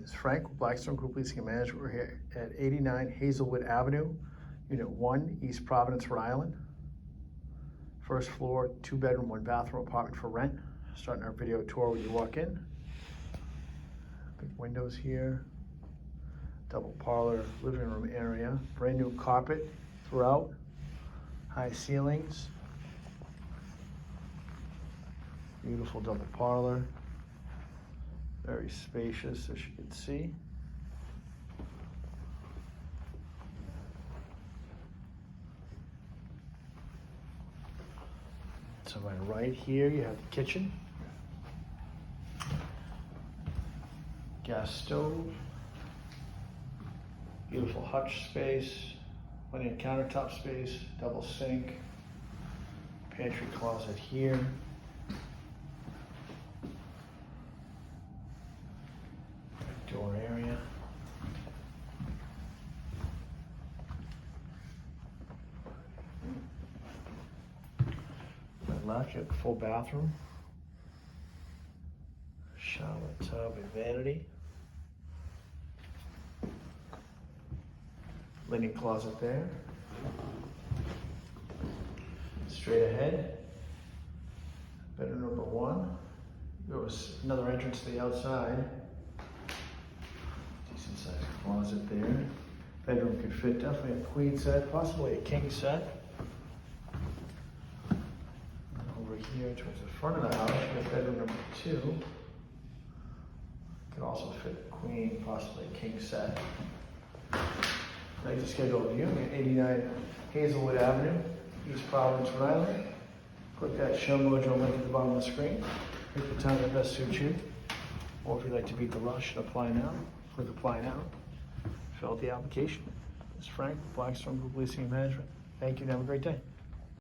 It's Frank with Blackstone Group Leasing and Management. We're here at 89 Hazelwood Avenue, Unit 1, East Providence, Rhode Island. First floor, 2-bedroom, 1-bathroom apartment for rent. Starting our video tour when you walk in. Big windows here. Double parlor, living room area. Brand new carpet throughout. High ceilings. Beautiful double parlor. Very spacious, as you can see. To my right here, you have the kitchen. Gas stove. Beautiful hutch space. Plenty of countertop space. Double sink. Pantry closet here. Door area. On the left, you have a full bathroom, shower, tub, and vanity. Linen closet there. Straight ahead, bedroom number 1. There was another entrance to the outside. Decent sized closet there. Bedroom could fit definitely a queen set, possibly a king set. And over here towards the front of the house, you have bedroom number 2. Could also fit a queen, possibly a king set. I'd like to schedule a viewing at 89 Hazelwood Avenue, East Providence, Rhode Island. Click that Show Mojo link at the bottom of the screen. Pick the time that best suits you. Or if you'd like to beat the rush and apply now, click Apply Now. Fill out the application. It's Frank, Blackstone Group Leasing and Management. Thank you and have a great day.